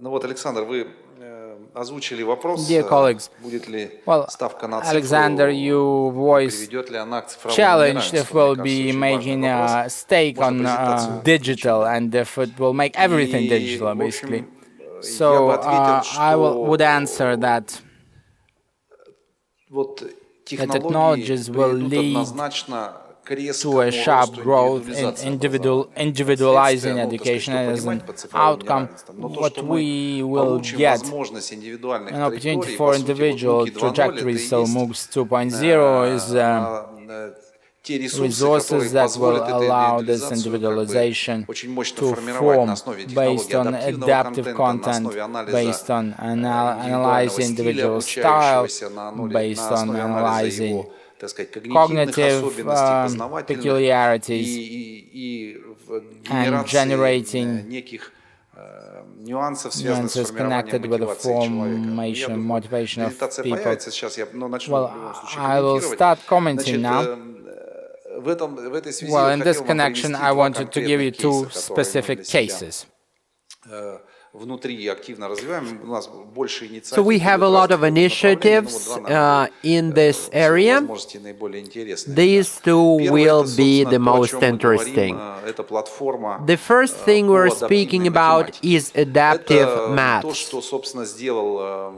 Ну вот, Александр, вы озвучили вопрос, Dear colleagues, будет ли well, ставка на Alexander, цифру, you voiced приведет ли она к цифровому challenged if неравенству. Мне we'll кажется, be очень важный making вопрос. a stake Можно on презентацию digital включить? and if it will make everything И, digital, в basically. общем, я бы So ответил, would answer что that вот the технологии technologies will приведут lead однозначно к to a резкому sharp росту growth in индивидуализации образования. Как individualizing следствие, ну, так сказать, education что as an понимать под цифровым outcome. неравенством. Но то, What что мы we will получим get возможность индивидуальных an opportunity траекторий, по for сути, вот individual МУКи 2.0, это trajectories, и so есть MOOCs 2.0 is те ресурсы, которые resources that will позволят эту allow this индивидуализацию как бы individualization очень мощно to формировать на form основе based технологий on адаптивного adaptive контента, на content, основе анализа based on индивидуального analyzing стиля individual style, обучающегося, based на on основе анализа analyzing его, так сказать, когнитивных cognitive особенностей, познавательных peculiarities и в and генерации generating неких нюансов, связанных с nuances формированием connected with the мотивации человека. Ну, я formation, думаю, motivation of презентация people. появится сейчас, я начну Well, в любом случае I will комментировать. start commenting Значит, now. в этой связи Well, я in this хотел вам connection, привести I два wanted to give you конкретных two кейса, которые мы specific для себя cases. внутри активно развиваем. У нас больше So инициатив we have идет a lot of в этом направлении, но вот initiatives два, наверное, in this в силу area. возможностей наиболее интересные. These two Первое, will это, be собственно, the то, о most чем мы говорим, interesting. это платформа The first thing по we're адаптивной speaking about математике. is adaptive Это то, maths, что, собственно, сделал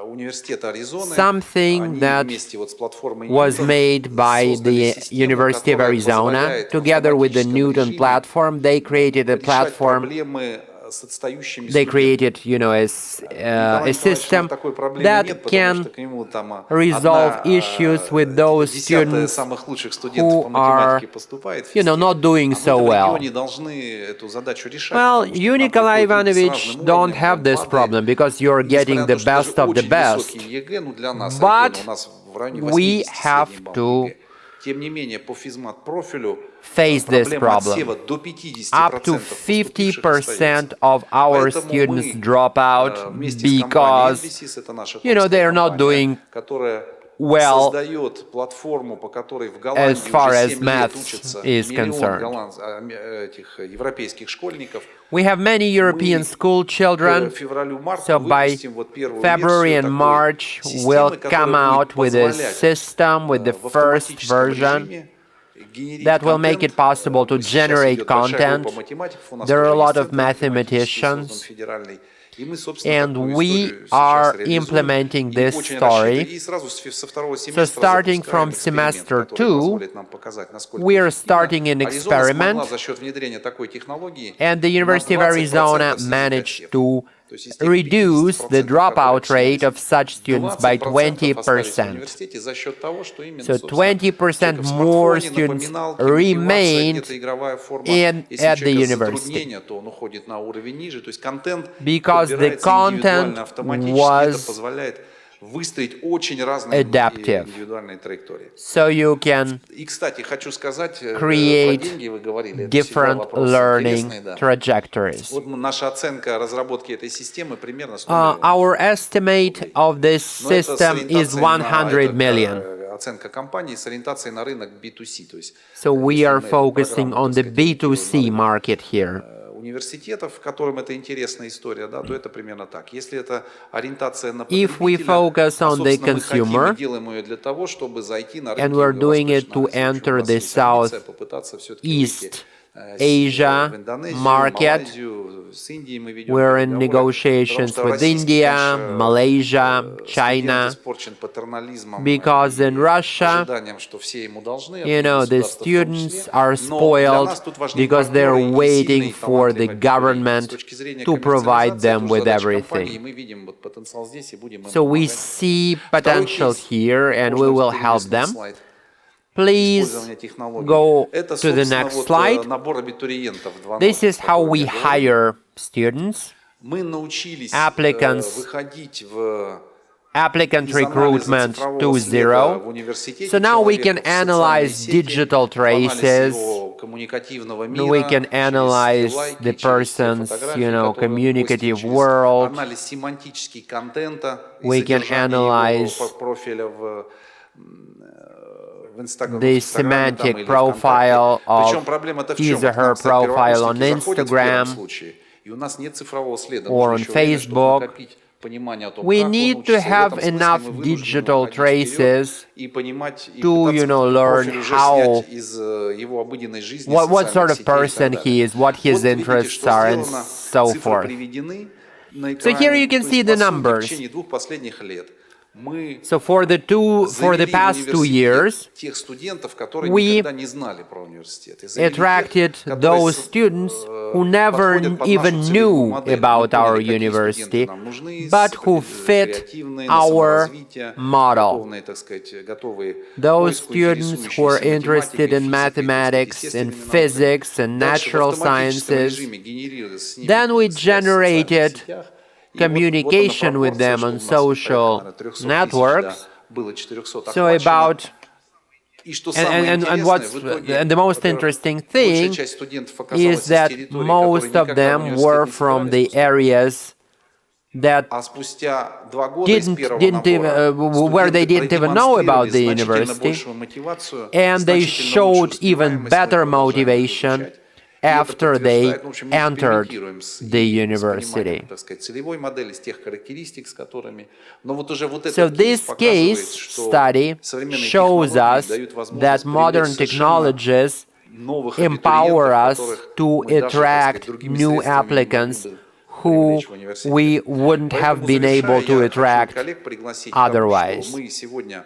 университет Аризоны. something Они that вместе вот с платформой was Newton made by создали the систему, University of которая Arizona. позволяет в Together with the автоматическом Newton режиме platform, they created a решать platform. проблемы с отстающими They студентами. created, a system Такой проблемы that нет, потому что can к нему там resolve issues with those десятая students самых лучших студентов по who математике are, поступает в not doing а so мы в well. регионе должны эту задачу решать, Well, потому что you, к нам Nikolai приходят люди с Ivanovich, разным don't уровнем, have this падает. problem because you're И несмотря getting на the то, что даже best of the очень высокий best. ЕГЭ, ну для нас, But региона, у нас в районе we 80 have средний балл to ЕГЭ. Тем не менее, по физмат-профилю face this проблема problem. отсева до 50% Up to поступивших остается. 50% of our Поэтому students мы drop out вместе с компанией because, NBSIS, это наша they're not компания, doing которая well создает платформу, по которой в as Голландии far уже as 7 лет maths учатся is миллион concerned. этих европейских школьников. We have many European school children, К февралю-марту so by выпустим вот первую February версию and такой March системы, will которая come будет out with a позволять system, with the в first автоматическом version, режиме генерить that will make контент. it possible to Сейчас generate идет большая группа content. математиков, у нас There are тоже a lot есть of центр математический, создан mathematicians, федеральный. И мы, собственно, and такую we историю сейчас are реализуем. implementing И this очень story. рассчитываем. И сразу со второго So семестра starting запускаем from эксперимент, semester который 2, позволит нам показать, насколько we are эффективно. starting an Аризона смогла experiment, за счет внедрения такой технологии and the на University of 20% Arizona снизить managed отсев. to То есть из тех reduce the 50%, которые dropout rate of отчислялись, such students by 20% остались в 20%. университете за счет того, что именно, So собственно, 20% человек в more смартфоне, students напоминалки, мотивация, remained где-то игровая форма. at Если у the человека university затруднение, то он уходит на уровень ниже. То есть контент because the подбирается индивидуально, content автоматически. Это was позволяет выстроить очень разные adaptive. индивидуальные траектории. So you can И, кстати, хочу сказать, про create деньги вы говорили, это всегда different вопрос интересный, learning да. trajectories. Вот наша оценка разработки этой системы примерно 100 миллионов. Our estimate of this Но это с system is ориентацией на 100 million. оценка компании с ориентацией на рынок B2C. То есть, So we если are мы focusing программу, on так the сказать, ориентируем B2C на рынок, market here. университетов, которым это интересная история, да, то это примерно так. Если это ориентация на If we потребителя, focus а, on the собственно, мы хотим, мы consumer, делаем ее для того, чтобы зайти на and рынки we're doing it Юго-Восточной to Азии. В общем, у enter нас the есть амбиция попытаться все-таки выйти Southeast в Asia Индонезию, market. Малайзию, с Индией мы ведем We're in переговоры, negotiations потому что with российский, India, конечно, Malaysia, студент China, испорчен патернализмом because in и Russia, ожиданием, что все ему должны, the государство в том students числе. are Но для spoiled нас тут важнее because партнеры they're и waiting сильные, for the талантливые поколения. С government точки зрения to provide коммерциализации, это them уже with задача компании, и everything. мы видим вот потенциал здесь и будем им So we помогать. see Второй potential кейс, here and we можно will вот help перелистнуть them. слайд. Please Использование технологий. go Это, to the собственно, next вот slide. набор абитуриентов 2.0, This is о how котором we я говорил. hire students. Мы научились applicants, выходить в applicant из анализа recruitment цифрового следа 2.0. в университете So now we человека, can в социальной analyze сети, digital в анализ traces. его коммуникативного мира, We can через analyze лайки, the через те person's, фотографии, которые он постит, communicative через world. анализ семантический контента и We can содержания analyze его профиля в Инстаграме, the в Инстаграме там, semantic или profile ВКонтакте. Причем of проблема-то в his чем? or К нам, her кстати, profile on первокурсники заходят в первом Instagram. случае, И у нас нет цифрового следа. or Нужно on еще время, чтобы Facebook, накопить понимание о том, we как он need to учится. И в have этом смысле enough мы вынуждены digital выходить вперед traces и понимать, и to, пытаться learn профиль уже how, снять из его обыденной жизни, what sort социальных of сетей и так person далее. he is, what his Вот видите, interests что are, and сделано, so цифры forth. приведены на So here you экране. can То see есть, the по сути, в numbers. течение 2 последних лет мы So for the завели past 2 в years, университет тех студентов, которые we никогда не знали про университет. И завели тех, attracted которые those students who never подходят под нашу even целевую knew модель. Мы about our поняли, какие студенты university, нам нужны, but who fit креативные, на our саморазвитие, model. готовые, так сказать, готовые к Those поиску, students who are интересующиеся interested in математикой, mathematics, in физикой, physics, and Дальше в natural автоматическом sciences. режиме генерировалась с ними Then we связь в социальных generated сетях. И communication вот with them on social networks. Было 400 So about И что and, самое and интересное, what's в итоге, and the most во-первых, interesting большая thing часть студентов оказалась is из that территорий, most которые of никогда в them университет were не from собирались the areas that А спустя 2 года из первого didn't набора where they didn't even know about the значительно university, большую мотивацию, and they значительно showed лучшую even успеваемость, better мы продолжаем это motivation изучать. И это after they подтверждает, в общем, мы entered экспериментируем с the с пониманием, university. так сказать, целевой модели, с тех характеристик, с которыми. Но вот уже вот So этот кейс this показывает, case что study современные shows технологии us дают that возможность modern привлечь совершенно technologies новых empower абитуриентов, us которых to мы даже, так сказать, attract другими new средствами не могли applicants бы who привлечь в университет. we wouldn't have Поэтому, been able to завершая, я attract хочу коллег пригласить к тому, otherwise. что мы сегодня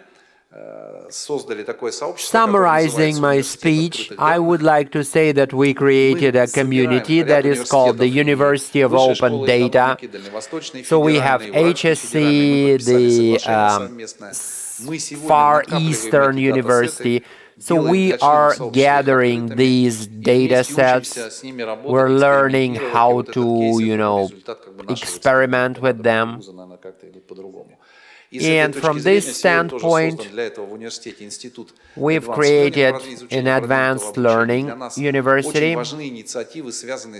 создали такое сообщество, которое Summarizing называется my «Университет speech, открытых I данных». would like to say that we created a community that is called the University of Open Data. So we have HSC, the Far Eastern University. So we are gathering these data sets. We're learning how to, experiment with them. And from this standpoint, we've created an advanced learning university.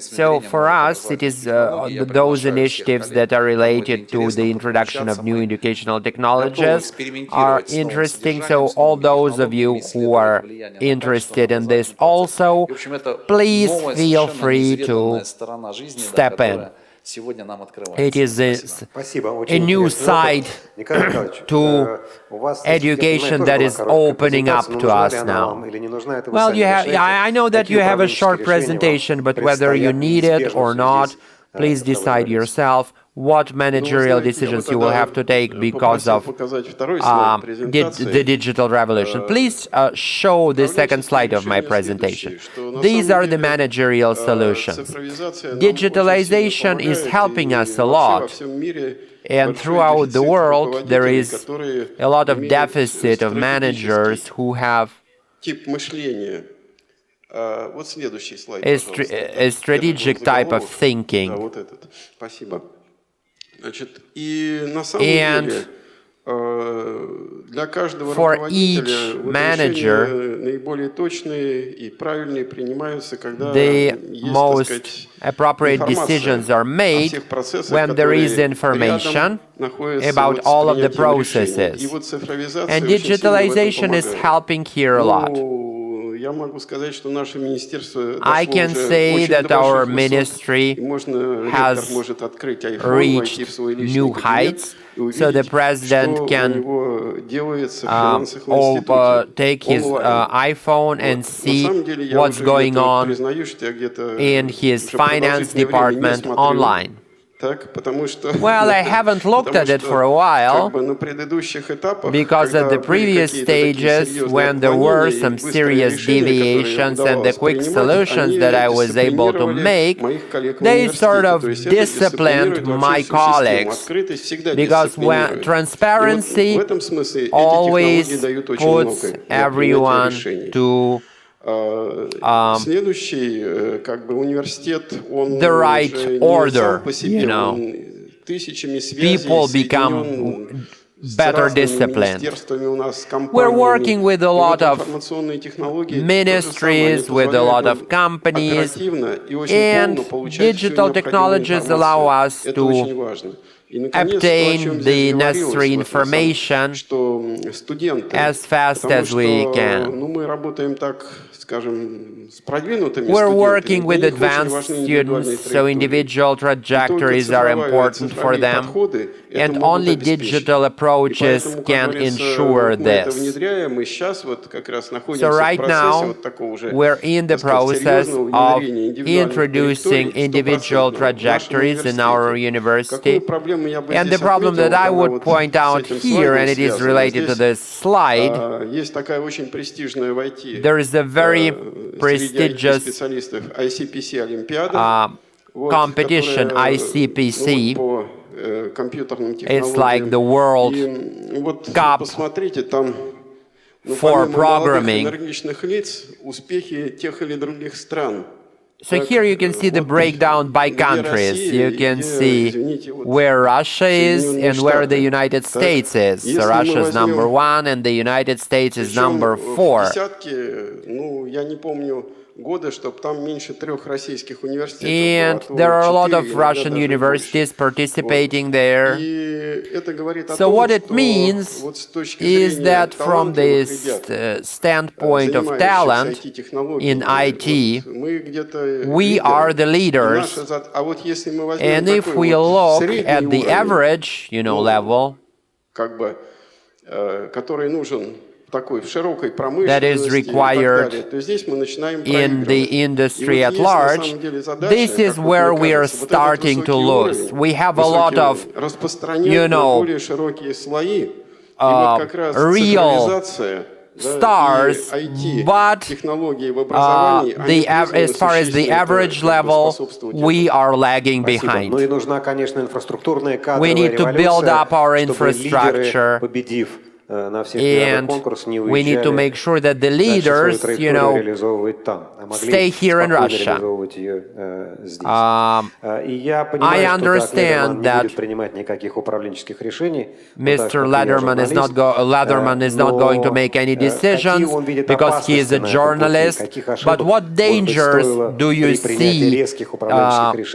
So for us, it is those initiatives that are related to the introduction of new educational technologies are interesting. So all those of you who are interested in this also, please feel free to step in. It is a new side to education that is opening up to us now. Well, I know that you have a short presentation, but whether you need it or not, please decide yourself what managerial decisions you will have to take because of the digital revolution. Please show the second slide of my presentation. These are the managerial solutions. Digitalization is helping us a lot. And throughout the world, there is a lot of deficit of managers who have a strategic type of thinking. And for each manager, the most appropriate decisions are made when there is information about all of the processes. And digitalization is helping here a lot. I can say that our ministry has reached new heights, so the president can take his iPhone and see what's going on in his finance department online. Well, I haven't looked at it for a while, because at the previous stages, when there were some serious deviations and the quick solutions that I was able to make, they sort of disciplined my colleagues, because when transparency always puts everyone to the right order, you know. People become better disciplined. We're working with a lot of ministries, with a lot of companies, and digital technologies allow us to obtain the necessary information as fast as we can. We're working with advanced students, so individual trajectories are important for them, and only digital approaches can ensure this. So right now, we're in the process of introducing individual trajectories in our university. And the problem that I would point out here, and it is related to this slide, there is a very prestigious competition, ICPC. It's like the World Cup for programming. So here you can see the breakdown by countries. You can see where Russia is and where the United States is. So Russia is number 1 and the United States is number 4. And there are a lot of Russian universities participating there. So what it means is that from this standpoint of talent in IT, we are the leaders. And if we look at the average, level, that is required in the industry at large, this is where we are starting to lose. We have a lot of, real stars, but as far as the average level, we are lagging behind. We need to build up our infrastructure. And we need to make sure that the leaders, stay here in Russia. I understand that Mr. Leatherman is not going to make any decisions because he is a journalist. But what dangers do you see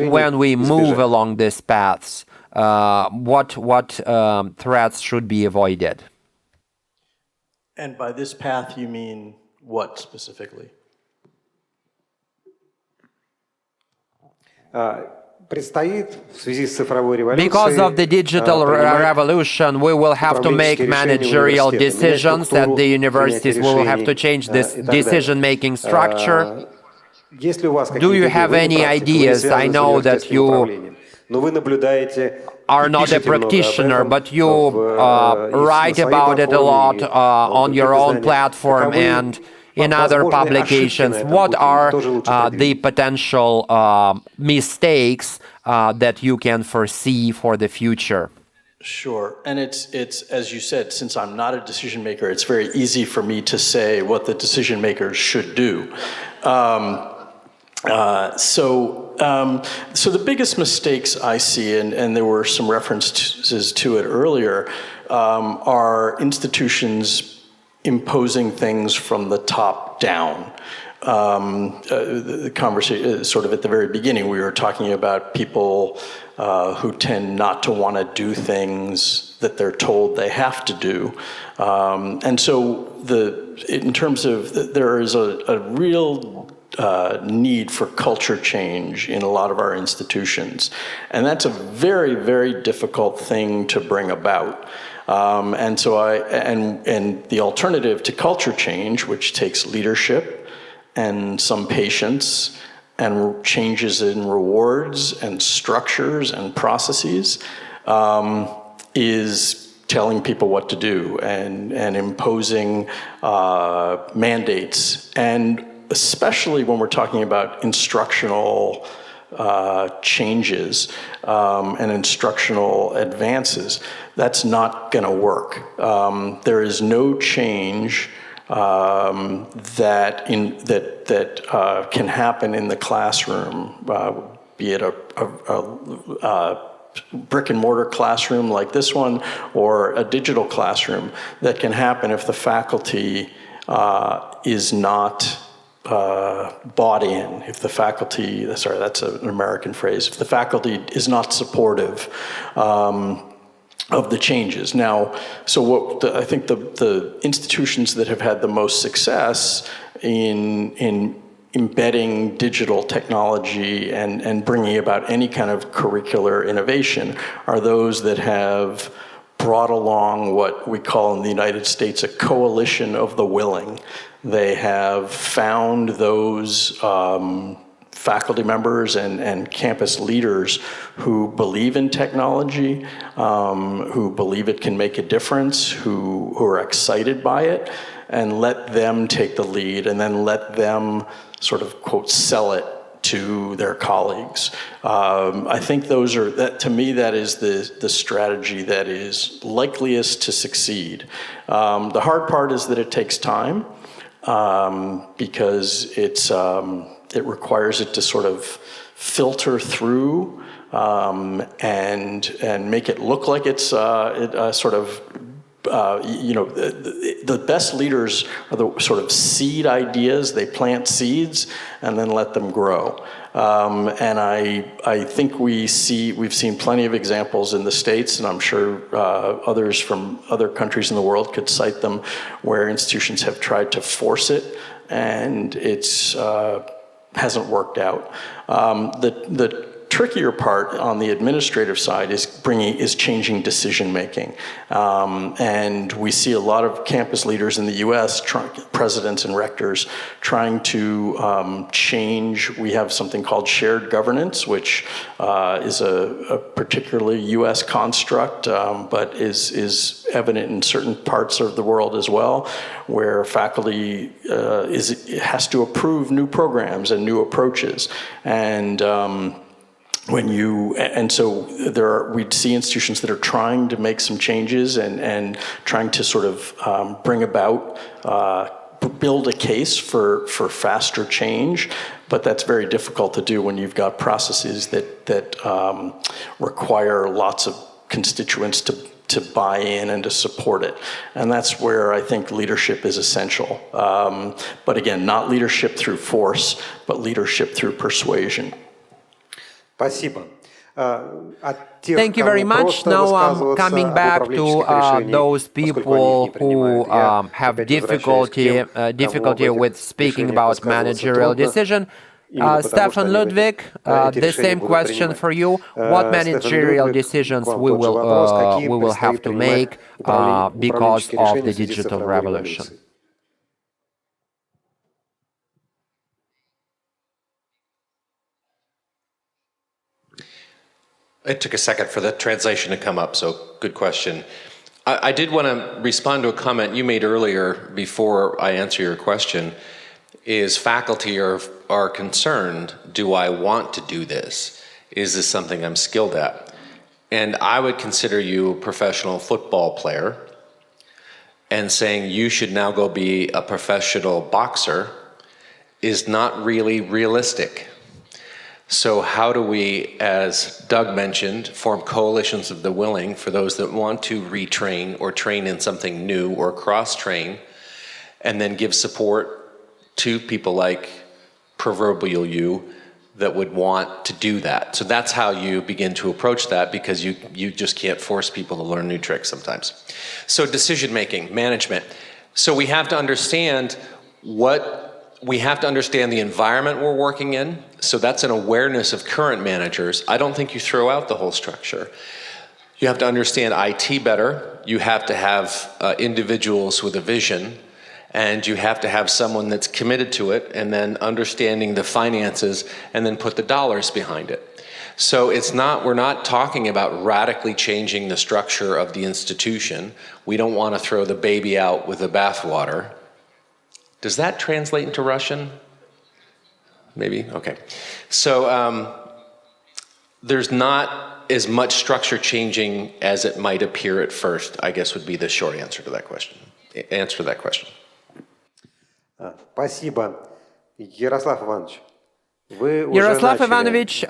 when we move along these paths? What threats should be avoided? And by this path, you mean what specifically? Because of the digital revolution, we will have to make managerial decisions, and the universities will have to change this decision-making structure. Do you have any ideas? I know that you are not a practitioner, but you write about it a lot on your own platform and in other publications. What are the potential mistakes that you can foresee for the future? Sure, and it's as you said, since I'm not a decision maker, it's very easy for me to say what the decision makers should do. So the biggest mistakes I see, and there were some references to it earlier, are institutions imposing things from the top down. The conversation, sort of at the very beginning, we were talking about people who tend not to want to do things that they're told they have to do. And so in terms of, there is a real need for culture change in a lot of our institutions. And that's a very, very difficult thing to bring about. And the alternative to culture change, which takes leadership and some patience and changes in rewards and structures and processes, is telling people what to do and imposing mandates. And especially when we're talking about instructional changes and instructional advances, that's not going to work. There is no change that can happen in the classroom, be it a brick and mortar classroom like this one or a digital classroom, that can happen if the faculty is not bought in, if the faculty, sorry, that's an American phrase, if the faculty is not supportive of the changes. Now, so I think the institutions that have had the most success in embedding digital technology and bringing about any kind of curricular innovation are those that have brought along what we call in the United States a coalition of the willing. They have found those faculty members and campus leaders who believe in technology, who believe it can make a difference, who are excited by it, and let them take the lead and then let them sort of, quote, sell it to their colleagues. I think to me, that is the strategy that is likeliest to succeed. The hard part is that it takes time because it requires it to sort of filter through and make it look like it's the best leaders are the sort of seed ideas. They plant seeds and then let them grow. And I think we've seen plenty of examples in the States, and I'm sure others from other countries in the world could cite them, where institutions have tried to force it, and it's hasn't worked out. The trickier part on the administrative side is changing decision making, and we see a lot of campus leaders in the U.S., presidents and rectors, trying to change. We have something called shared governance, which is a particularly U.S. construct, but is evident in certain parts of the world as well, where faculty has to approve new programs and new approaches, and we'd see institutions that are trying to make some changes and trying to sort of bring about, build a case for faster change, but that's very difficult to do when you've got processes that require lots of constituents to buy in and to support it. And that's where I think leadership is essential. But again, not leadership through force, but leadership through persuasion. Thank you very much. Now I'm coming back to those people who have difficulty with speaking about managerial decision. Stefan Ludwig, the same question for you. What managerial decisions we will have to make because of the digital revolution? It took a second for the translation to come up, so good question. I did want to respond to a comment you made earlier before I answer your question, is faculty are concerned, do I want to do this? Is this something I'm skilled at? And I would consider you a professional football player, and saying you should now go be a professional boxer is not really realistic. So how do we, as Doug mentioned, form coalitions of the willing for those that want to retrain or train in something new or cross-train, and then give support to people like proverbial you that would want to do that. So that's how you begin to approach that, because you just can't force people to learn new tricks sometimes. So decision-making, management. So we have to understand the environment we're working in. So that's an awareness of current managers. I don't think you throw out the whole structure. You have to understand IT better. You have to have individuals with a vision, and you have to have someone that's committed to it, and then understanding the finances, and then put the dollars behind it. So we're not talking about radically changing the structure of the institution. We don't want to throw the baby out with the bathwater. Does that translate into Russian? Maybe? Okay. So there's not as much structure changing as it might appear at first, I guess would be the short answer to that question. Yaroslav Ivanovich,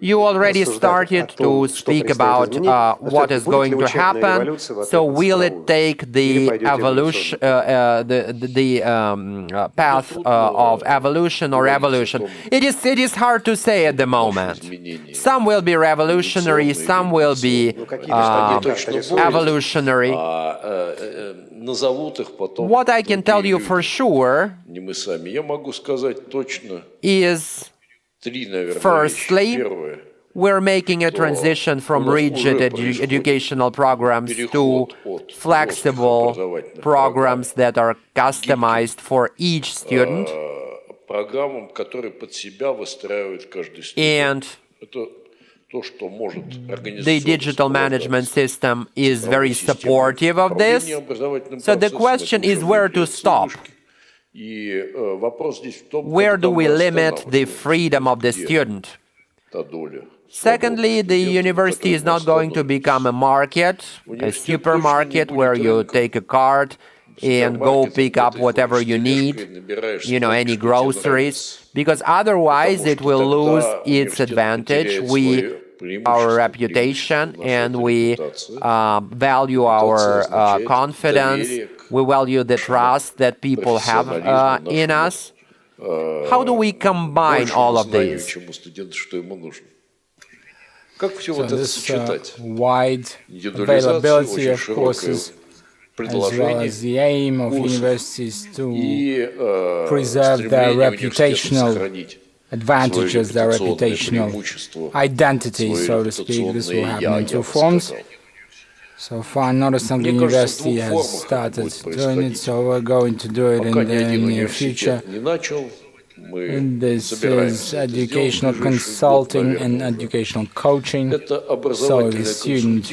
You already started to speak about what is going to happen. So will it take the evolution, path of evolution or evolution? It is hard to say at the moment. Some will be revolutionary, some will be evolutionary. What I can tell you for sure is, firstly, we're making a transition from rigid educational programs to flexible programs that are customized for each student. And the digital management system is very supportive of this. So the question is where to stop. Where do we limit the freedom of the student? Secondly, the university is not going to become a market, a supermarket where you take a card and go pick up whatever you need, any groceries, because otherwise it will lose its advantage. Our reputation, and we value our confidence. We value the trust that people have in us. How do we combine all of these? So this wide availability of courses, as well as the aim of universities to preserve their reputational advantages, their reputational identity, so to speak. This will happen in two forms. So far, not a single university has started doing it, so we're going to do it in the near future. This is educational consulting and educational coaching. So the student,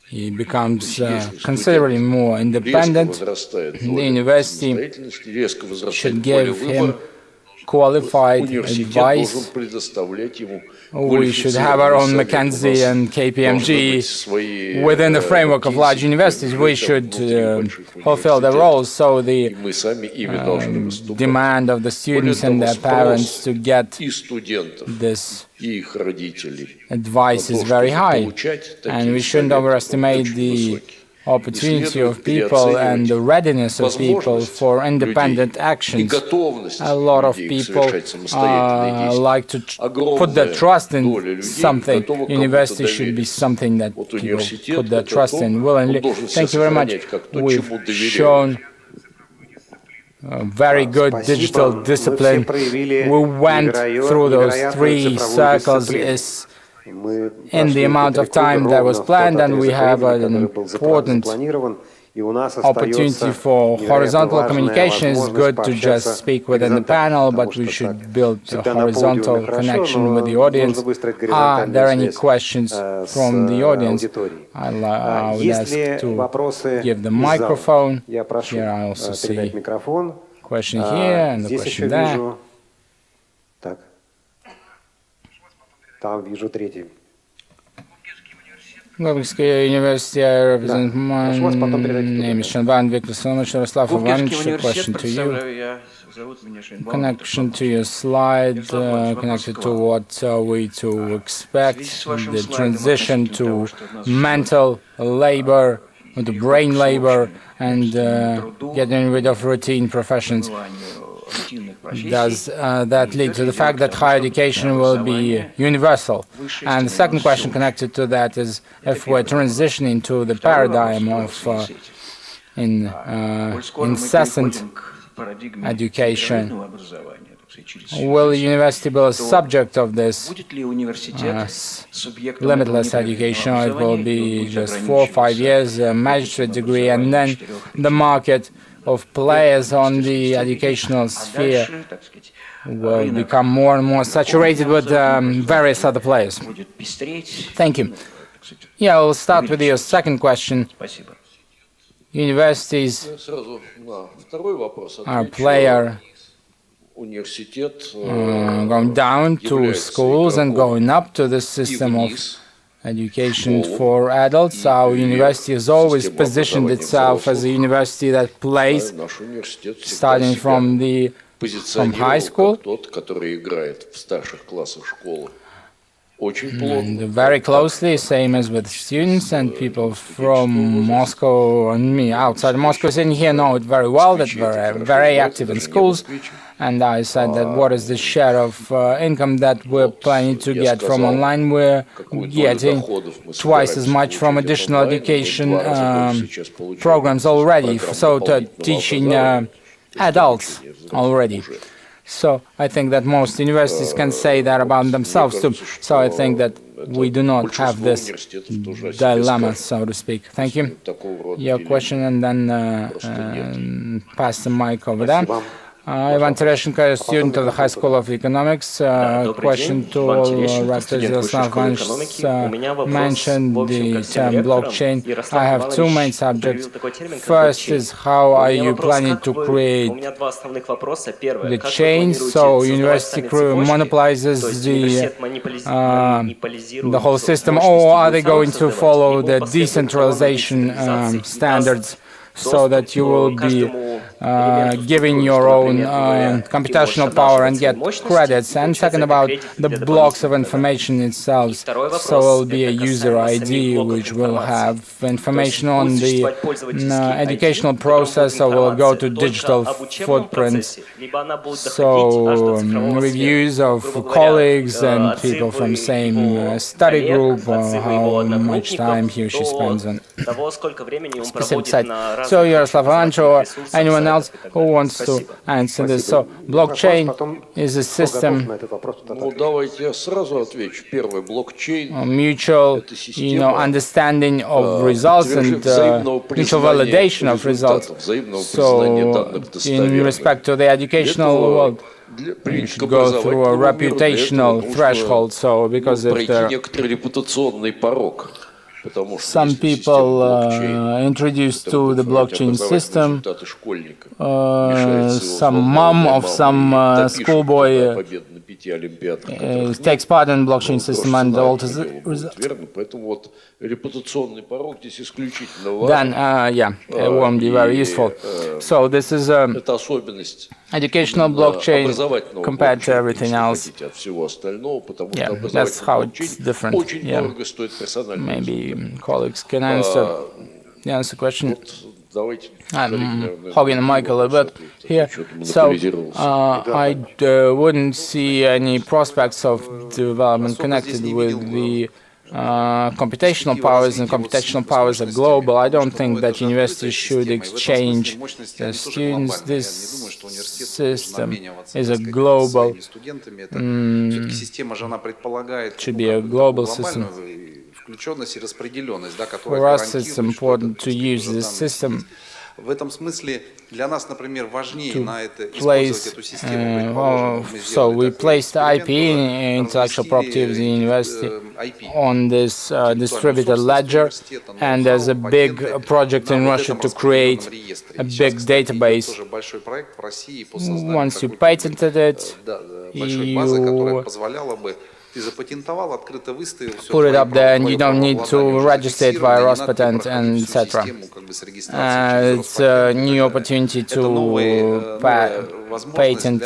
he becomes considerably more independent. The university should give him qualified advice. We should have our own McKinsey and KPMG within the framework of large universities. We should fulfill the roles. So the demand of the students and their parents to get this advice is very high. And we shouldn't overestimate the opportunity of people and the readiness of people for independent actions. A lot of people like to put their trust in something. University should be something that people put their trust in willingly. Thank you very much. We've shown very good digital discipline. We went through those 3 circles in the amount of time that was planned, and we have an important opportunity for horizontal communication. It's good to just speak within the panel, but we should build a horizontal connection with the audience. Are there any questions from the audience? I would ask to give the microphone. Here I also see question here and the question there. Там вижу третий. Gobelskaya University, I represent my name is Shanban Viktor Sonovich Yaroslav Ivanovich. A question to you. Connection to your slide, connected to what are we to expect, the transition to mental labor, to brain labor, and getting rid of routine professions. Does that lead to the fact that higher education will be universal? And the second question connected to that is, if we're transitioning to the paradigm of incessant education, will the university be a subject of this limitless education, or it will be just 4 or 5 years, a magistrate degree, and then the market of players on the educational sphere will become more and more saturated with various other players? Thank you. Yeah, I'll start with your second question. Universities are a player going down to schools and going up to the system of education for adults. Our university has always positioned itself as a university that plays, starting from the from high school, and very closely, same as with students and people from Moscow and me outside Moscow sitting here know it very well, that we're very active in schools. And I said that what is the share of income that we're planning to get from online? We're getting twice as much from additional education programs already, so teaching adults already. So I think that most universities can say that about themselves too. So I think that we do not have this dilemma, so to speak. Thank you. Your question, and then pass the mic over there. Ivan Tereshenko, a student of the High School of Economics. Question to all Rectors. Yaroslav mentioned the term blockchain. I have two main subjects. First is how are you planning to create the chain so university monopolizes the whole system, or are they going to follow the decentralization standards so that you will be giving your own computational power and get credits? And second, about the blocks of information itself. So it will be a user ID which will have information on the educational process, or will go to digital footprints. So reviews of colleagues and people from same study group, or how much time he or she spends on specific site. So Yaroslav Ivanovich or anyone else who wants to answer this. So blockchain is a system, mutual, understanding of results and mutual validation of results. So in respect to the educational world, you should go through a reputational threshold. So because if some people introduced to the blockchain system, some mom of some schoolboy takes part in the blockchain system and alters the result. Then, it won't be very useful. So this is educational blockchain compared to everything else. Yeah, that's how it's different. Yeah, maybe colleagues can answer the question. I'm hogging the mic a little bit here. So I wouldn't see any prospects of development connected with the computational powers, and computational powers are global. I don't think that universities should exchange their students. This system is a global, should be a global system. For us, it's important to use this system so we placed IP, intellectual property of the university, on this distributed ledger, and there's a big project in Russia to create a big database. Once you patented it, you put it up there, and you don't need to register it via Rospatent, and etc. It's a new opportunity to patent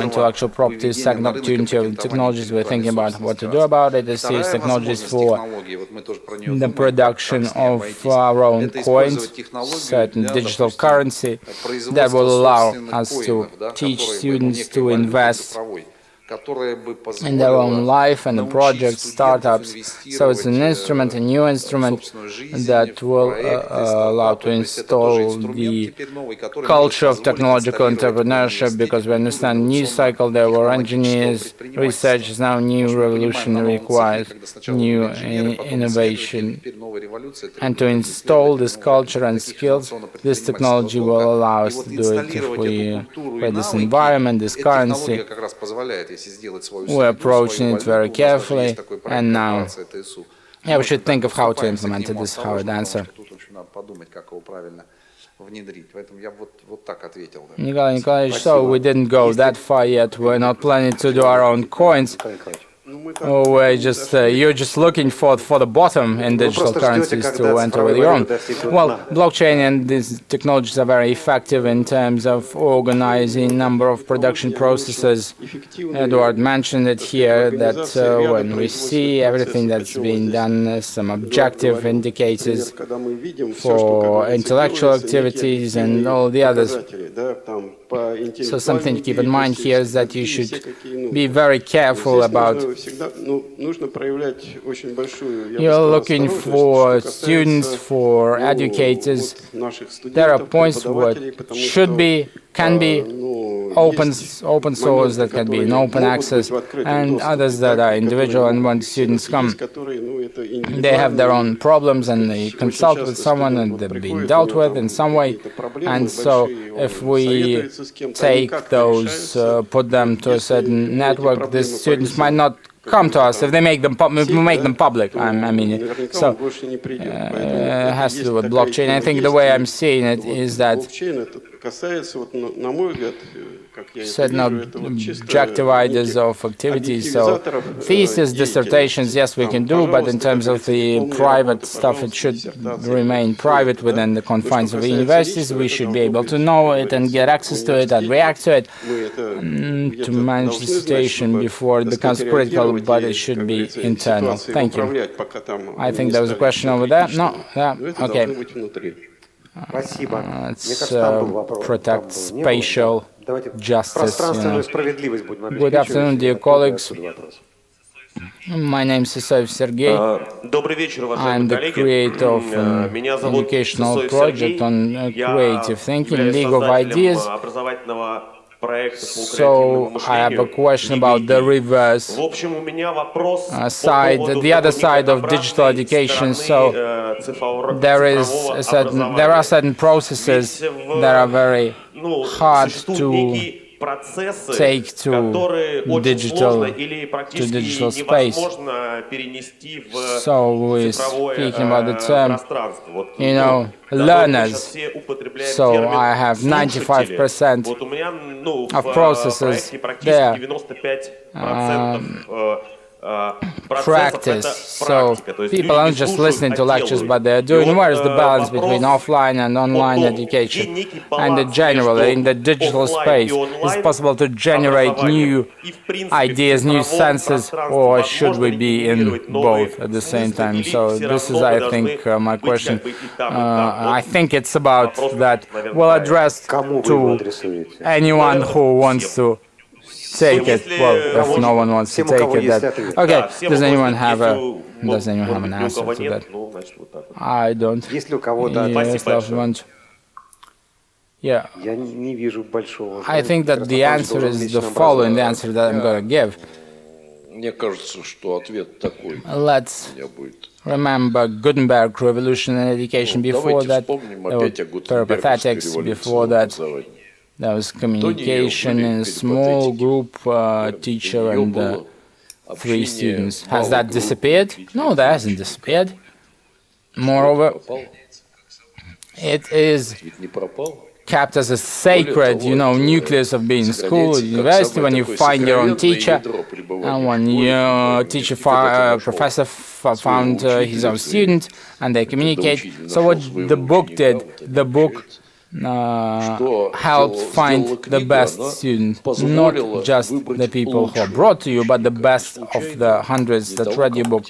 intellectual property. Second opportunity of technologies. We're thinking about what to do about it. This is technologies for the production of our own coins, certain digital currency that will allow us to teach students to invest in their own life and the projects, startups. So it's an instrument, a new instrument that will allow to install the culture of technological entrepreneurship, because we understand new cycle, there were engineers, research is now new revolution, requires new innovation. And to install this culture and skills, this technology will allow us to do it if we create this environment, this currency. We're approaching it very carefully, and now we should think of how to implement it. This is how I'd answer. Nikolai Nikolaevich, so we didn't go that far yet. We're not planning to do our own coins. or you're just looking for the bottom in digital currencies to enter with your own. Well, blockchain and these technologies are very effective in terms of organizing number of production processes. Eduard mentioned it here that when we see everything that's being done, some objective indicators for intellectual activities and all the others. So something to keep in mind here is that you should be very careful about. You're looking for students, for educators. There are points where can be open source, that can be in open access, and others that are individual, and when students come, they have their own problems and they consult with someone and they're being dealt with in some way. And so if we take those, put them to a certain network, these students might not come to us if they make them public. I mean, so it has to do with blockchain. I think the way I'm seeing it is that certain objective ideas of activities. So thesis, dissertations, yes, we can do, but in terms of the private stuff, it should remain private within the confines of the universities. We should be able to know it and get access to it and react to it to manage the situation before it becomes critical, but it should be internal. Thank you. I think there was a question over there. No? Yeah. Okay. Let's protect spatial justice. Good afternoon, dear colleagues. My name is Sisoyev Sergey. I'm the creator of an educational project on creative thinking, League of Ideas. So I have a question about the reverse side, the other side of digital education. So there are certain processes that are very hard to take to digital space. So we're speaking about the term, learners. So I have 95% of processes there. Practice. So people aren't just listening to lectures, but they're doing. Where is the balance between offline and online education? And in general, in the digital space, is it possible to generate new ideas, new senses, or should we be in both at the same time? So this is, I think, my question. I think it's about that. Well, addressed to anyone who wants to take it. Well, if no one wants to take it, that okay. Does anyone have an answer to that? I don't. Yeah. I think that the answer is the following. The answer that I'm going to give. Let's remember Gutenberg revolution in education. Before that, there were peripatetics. Before that, there was communication in a small group, teacher and 3 students. Has that disappeared? No, that hasn't disappeared. Moreover, it is kept as a sacred, nucleus of being school, university, when you find your own teacher, and when your professor found his own student, and they communicate. So what the book did, the book helped find the best student, not just the people who are brought to you, but the best of the hundreds that read your book.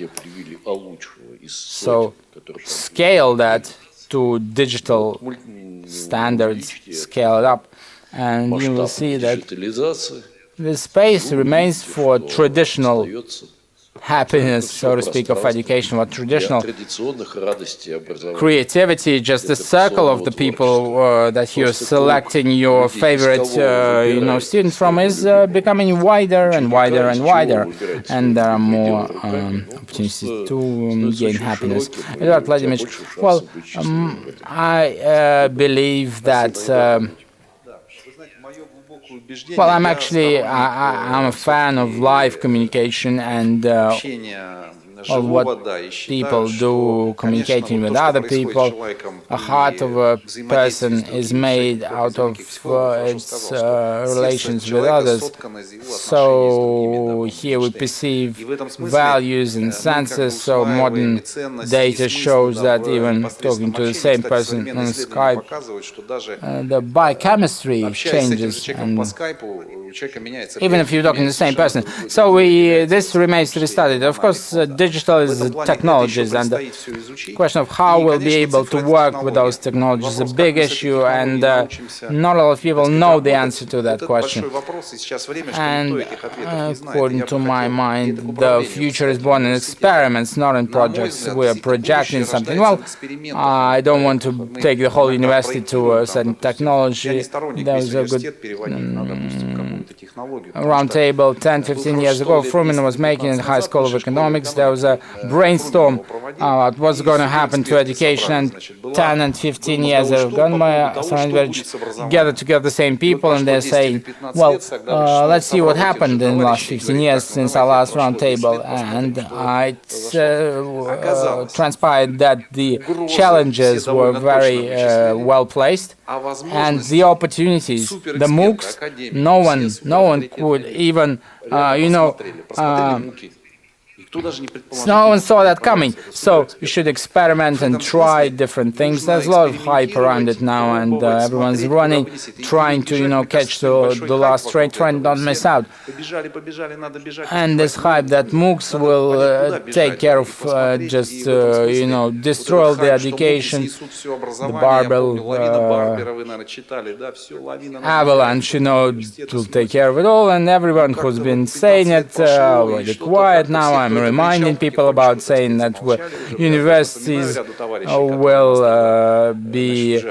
So scale that to digital standards, scale it up, and you will see that the space remains for traditional happiness, so to speak, of education, what traditional creativity, just the circle of the people that you're selecting your favorite, students from is becoming wider and wider and wider, and there are more opportunities to gain happiness. Eduard Vladimirovich, well, I believe that. Well, I'm a fan of live communication and well, what people do communicating with other people. A heart of a person is made out of its relations with others. So here we perceive values and senses, so modern data shows that even talking to the same person on Skype, the biochemistry changes, and even if you're talking to the same person. So this remains to be studied. Of course, digital is technologies, and the question of how we'll be able to work with those technologies is a big issue, and not a lot of people know the answer to that question. And according to my mind, the future is born in experiments, not in projects. We are projecting something. Well, I don't want to take the whole university to a certain technology. There was a good round table 10-15 years ago. Frumin was making in the High School of Economics. There was a brainstorm about what's going to happen to education, and 10 and 15 years ago, gather together the same people, and they're saying, well, let's see what happened in the last 15 years since our last round table. And it transpired that the challenges were very well placed, and the opportunities, the MOOCs, no one could even, no one saw that coming. So you should experiment and try different things. There's a lot of hype around it now, and everyone's running, trying to, catch the last train, trying not miss out. And this hype that MOOCs will take care of just, destroy the education, the barbell avalanche, will take care of it all, and everyone who's been saying it already quiet now. I'm reminding people about saying that universities will be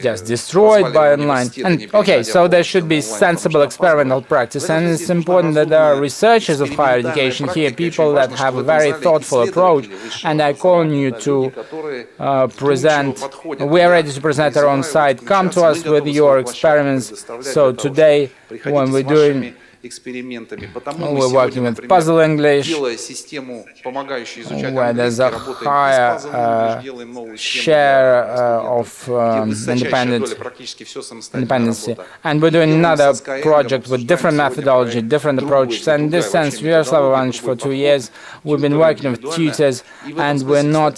just destroyed by online. And okay, so there should be sensible experimental practice, and it's important that there are researchers of higher education here, people that have a very thoughtful approach, and I call on you to present. We are ready to present our own site. Come to us with your experiments. So today, when we're doing we're working with Puzzle English, where there's a higher share of independency. And we're doing another project with different methodology, different approaches. And in this sense, Yaroslav Ivановich, for 2 years, we've been working with tutors, and we're not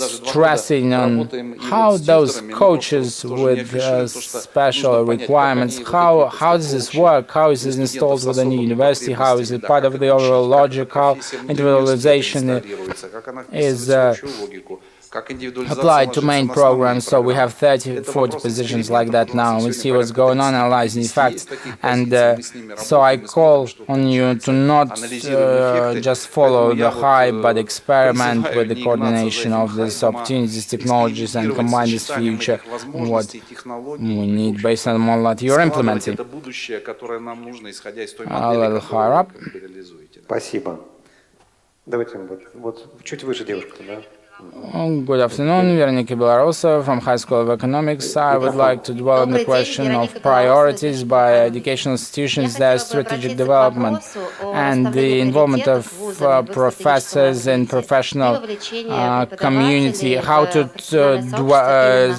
stressing on how those coaches with special requirements, how does this work, how is this installed within the university, how is it part of the overall logic, how individualization is applied to main programs. So we have 30-40 positions like that now. We see what's going on, analyzing the facts. And so I call on you to not just follow the hype, but experiment with the coordination of these opportunities, technologies, and combine this future, what we need based on the model that you're implementing. A little higher up. Спасибо. Давайте вот чуть выше девушка, да? Good afternoon, Veronika Belarusova from High School of Economics. I would like to dwell on the question of priorities by educational institutions, their strategic development, and the involvement of professors and professional community, how to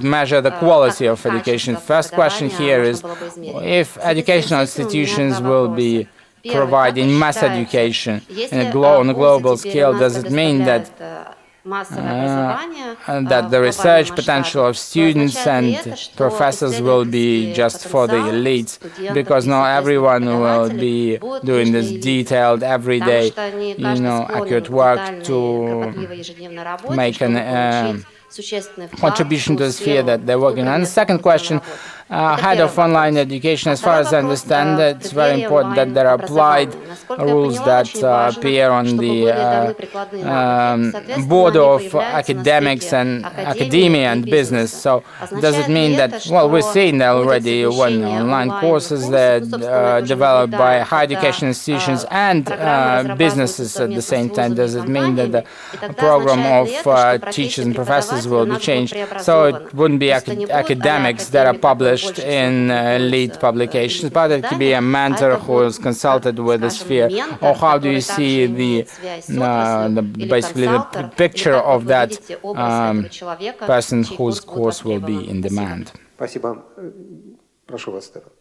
measure the quality of education. First question here is, if educational institutions will be providing mass education on a global scale, does it mean that the research potential of students and professors will be just for the elites, because not everyone will be doing this detailed, everyday, accurate work to make an contribution to the sphere that they're working on. And the second question, head of online education, as far as I understand, it's very important that there are applied rules that appear on the border of academics and academia and business. So does it mean that, well, we're seeing already when online courses that are developed by higher education institutions and businesses at the same time, does it mean that the program of teachers and professors will be changed? So it wouldn't be academics that are published published in elite publications, but it could be a mentor who is consulted with the sphere. Or how do you see basically the picture of that person whose course will be in demand? Спасибо. Прошу вас, Стефан.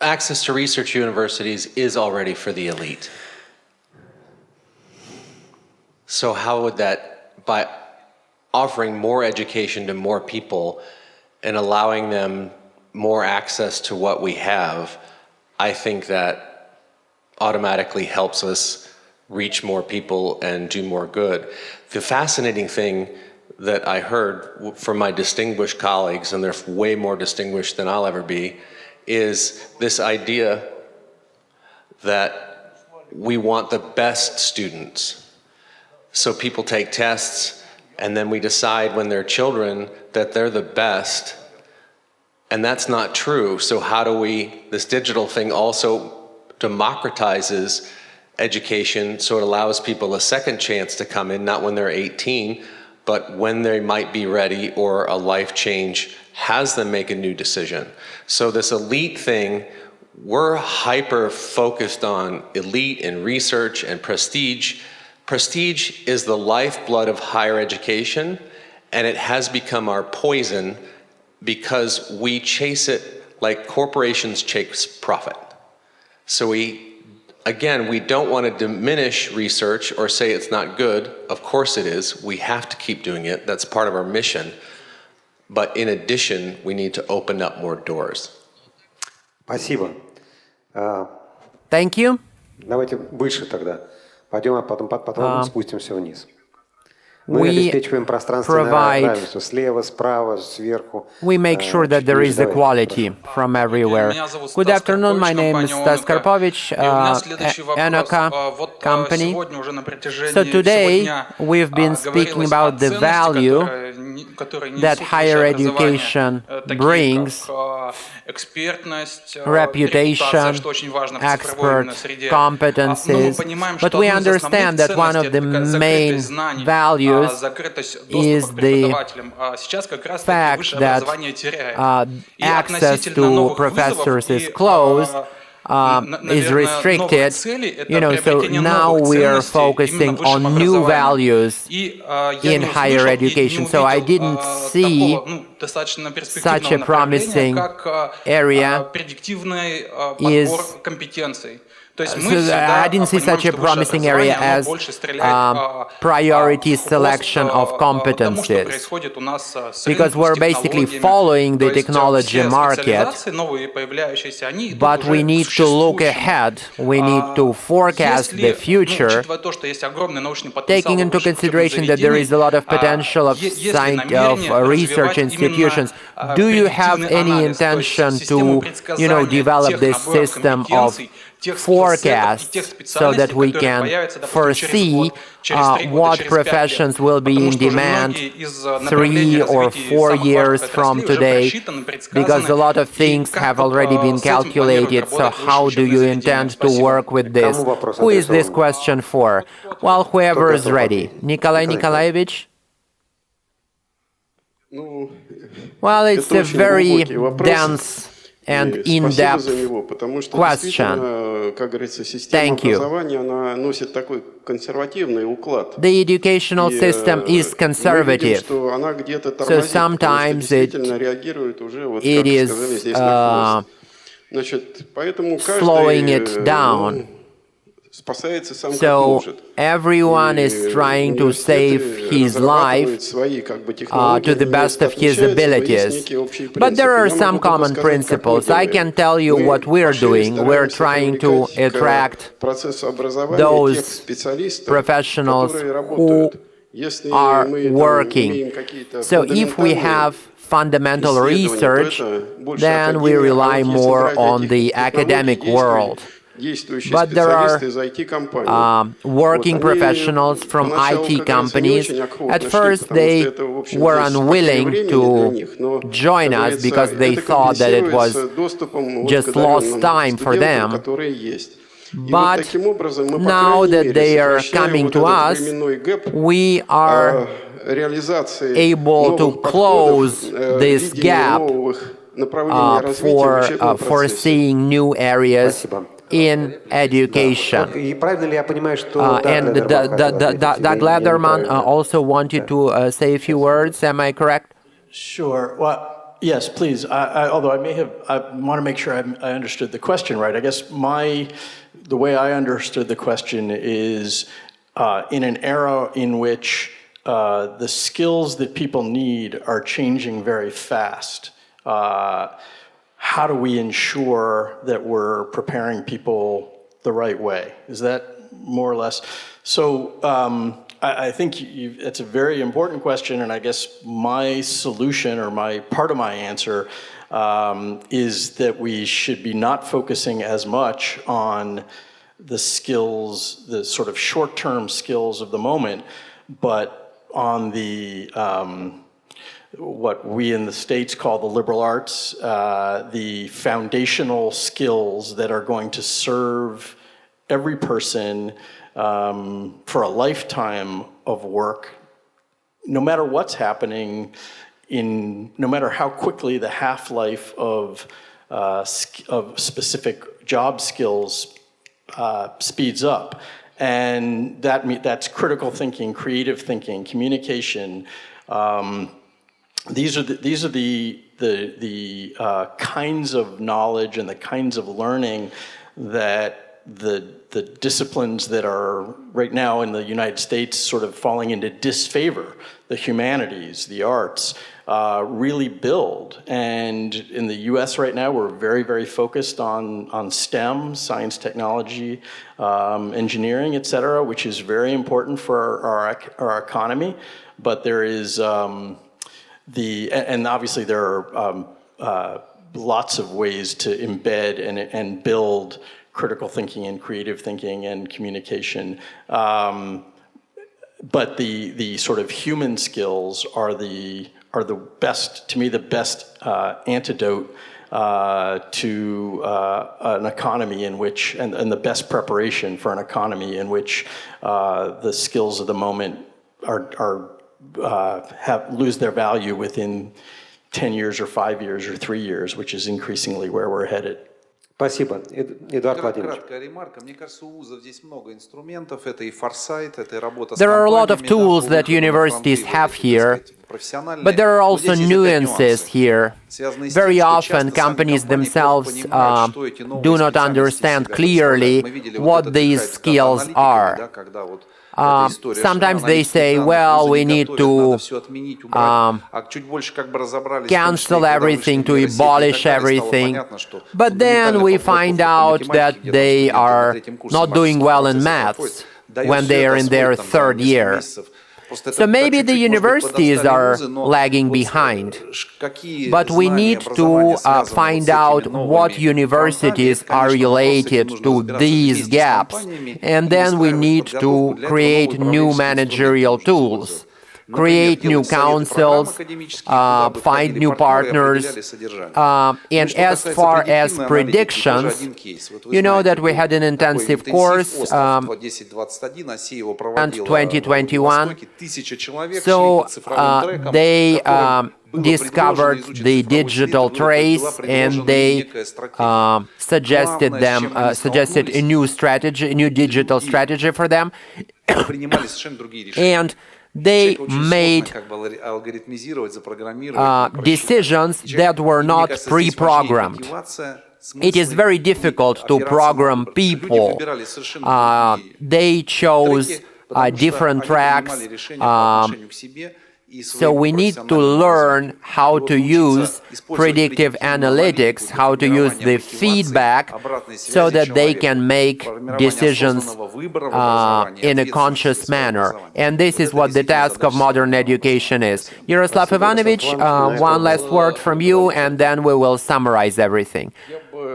Access to research universities is already for the elite. So how would that, by offering more education to more people and allowing them more access to what we have, I think that automatically helps us reach more people and do more good. The fascinating thing that I heard from my distinguished colleagues, and they're way more distinguished than I'll ever be, is this idea that we want the best students. So people take tests, and then we decide when they're children that they're the best, and that's not true. So how do we, this digital thing also democratizes education, so it allows people a second chance to come in, not when they're 18, but when they might be ready or a life change has them make a new decision. So this elite thing, we're hyper focused on elite and research and prestige. Prestige is the lifeblood of higher education, and it has become our poison because we chase it like corporations chase profit. So we don't want to diminish research or say it's not good. Of course it is. We have to keep doing it. That's part of our mission. But in addition, we need to open up more doors. Спасибо. Thank you. Давайте выше тогда. Пойдем, а потом спустимся вниз. Мы обеспечиваем пространственное равенство слева, справа, сверху. We make sure that there is equality from everywhere. Good afternoon, my name is Stas Karpovich, Enoka company. So today we've been speaking about the value that higher education brings, reputation, expert competencies, but we understand that one of the main values is the fact that access to professors is closed, is restricted, so now we are focusing on new values in higher education. So I didn't see such a promising area I didn't see such a promising area as priority selection of competencies, because we're basically following the technology market, but we need to look ahead, we need to forecast the future, taking into consideration that there is a lot of potential of research institutions. Do you have any intention to, develop this system of forecasts so that we can foresee what professions will be in demand 3 or 4 years from today, because a lot of things have already been calculated. So how do you intend to work with this? Who is this question for? Well, whoever is ready. Nikolai Nikolaevich? Well, it's a very dense and in-depth question. Thank you. The educational system is conservative, so sometimes it is slowing it down. So everyone is trying to save his life to the best of his abilities. But there are some common principles. I can tell you what we're doing. We're trying to attract those professionals who are working. So if we have fundamental research, then we rely more on the academic world. But there are working professionals from IT companies. At first, they were unwilling to join us because they thought that it was just lost time for them. But now that they are coming to us, we are able to close this gap for seeing new areas in education. And Doug Lederman also wanted to say a few words. Am I correct? Sure. Well, yes, please. Although I want to make sure I understood the question right. I guess the way I understood the question is in an era in which the skills that people need are changing very fast. How do we ensure that we're preparing people the right way? Is that more or less? So I think it's a very important question, and I guess my solution or part of my answer is that we should be not focusing as much on the skills, the sort of short-term skills of the moment, but on the what we in the States call the liberal arts, the foundational skills that are going to serve every person for a lifetime of work, no matter what's happening, no matter how quickly the half-life of specific job skills speeds up. And that's critical thinking, creative thinking, communication. These are the kinds of knowledge and the kinds of learning that the disciplines that are right now in the United States sort of falling into disfavor, the humanities, the arts, really build. And in the US right now, we're very, very focused on STEM, science, technology, engineering, et cetera, which is very important for our economy. But there is and obviously there are lots of ways to embed and build critical thinking and creative thinking and communication. But the sort of human skills are the best, to me, the best antidote to an economy in which, and the best preparation for an economy in which the skills of the moment lose their value within 10 years or 5 years or 3 years, which is increasingly where we're headed. Спасибо. Эдуард Владимирович. There are a lot of tools that universities have here, but there are also nuances here. Very often companies themselves do not understand clearly what these skills are. Sometimes they say, well, we need to cancel everything, to abolish everything. But then we find out that they are not doing well in maths when they are in their third year. So maybe the universities are lagging behind, but we need to find out what universities are related to these gaps, and then we need to create new managerial tools, create new councils, find new partners. And as far as predictions, you know that we had an intensive course in 2021. So they discovered the digital trace, and they suggested a new strategy, a new digital strategy for them. And they made decisions that were not pre-programmed. It is very difficult to program people. They chose different tracks. So we need to learn how to use predictive analytics, how to use the feedback so that they can make decisions in a conscious manner. And this is what the task of modern education is. Yaroslav Ivanovich, one last word from you, and then we will summarize everything.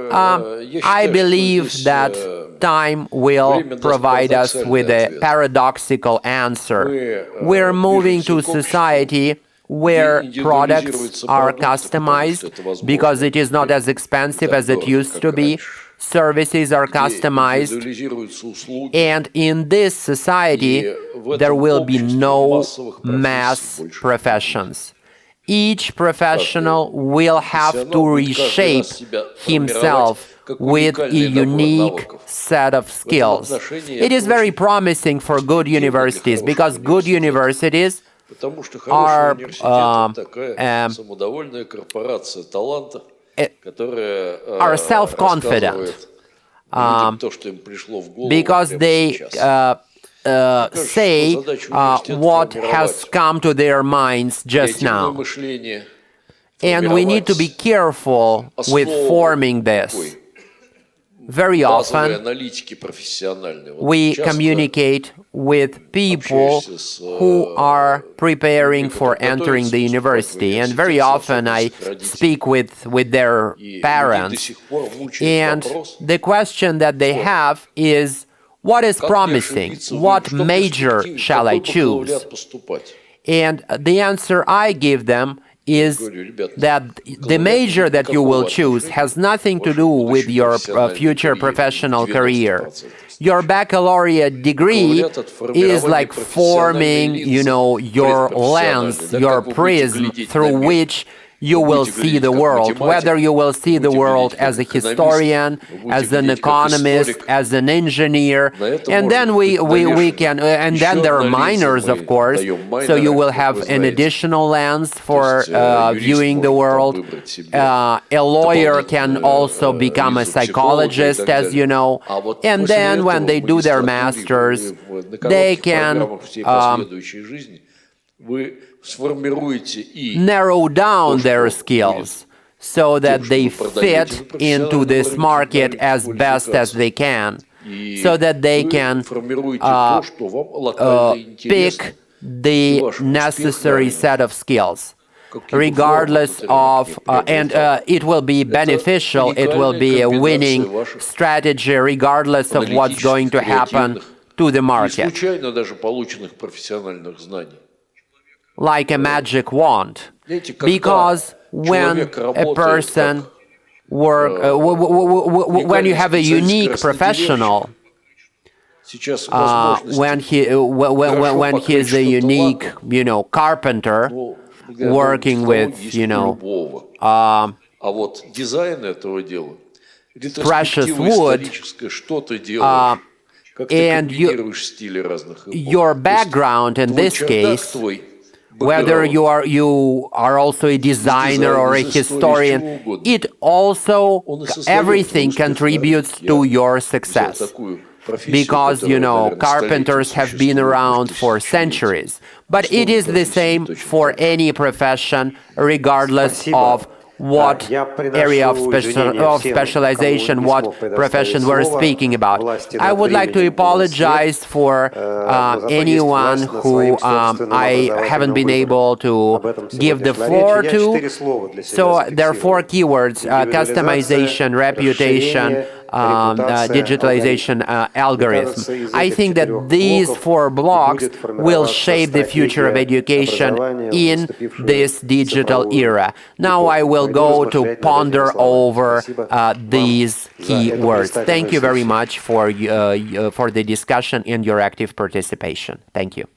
I believe that time will provide us with a paradoxical answer. We're moving to a society where products are customized because it is not as expensive as it used to be. services are customized, and in this society there will be no mass professions. Each professional will have to reshape himself with a unique set of skills. It is very promising for good universities, because good universities are self-confident, because they say what has come to their minds just now. And we need to be careful with forming this. Very often, we communicate with people who are preparing for entering the university, and very often I speak with their parents, and the question that they have is, what is promising? What major shall I choose? And the answer I give them is that the major that you will choose has nothing to do with your future professional career. Your baccalaureate degree is like forming, your lens, your prism through which you will see the world, whether you will see the world as a historian, as an economist, as an engineer, and then we can, and then there are minors, of course, so you will have an additional lens for viewing the world. A lawyer can also become a psychologist, as you know, and then when they do their masters, they can narrow down their skills so that they fit into this market as best as they can, so that they can pick the necessary set of skills, regardless of, and it will be beneficial, it will be a winning strategy regardless of what's going to happen to the market. Like a magic wand, because when a person when you have a unique professional, when he's a unique, carpenter working with, precious wood, and your background in this case, whether you are also a designer or a historian, it also, everything contributes to your success. Because, carpenters have been around for centuries. But it is the same for any profession, regardless of what area of specialization, what profession we're speaking about. I would like to apologize for anyone who I haven't been able to give the floor to. So there are 4 keywords: customization, reputation, digitalization, algorithm. I think that these 4 blocks will shape the future of education in this digital era. Now I will go to ponder over these key words. Thank you very much for the discussion and your active participation. Thank you.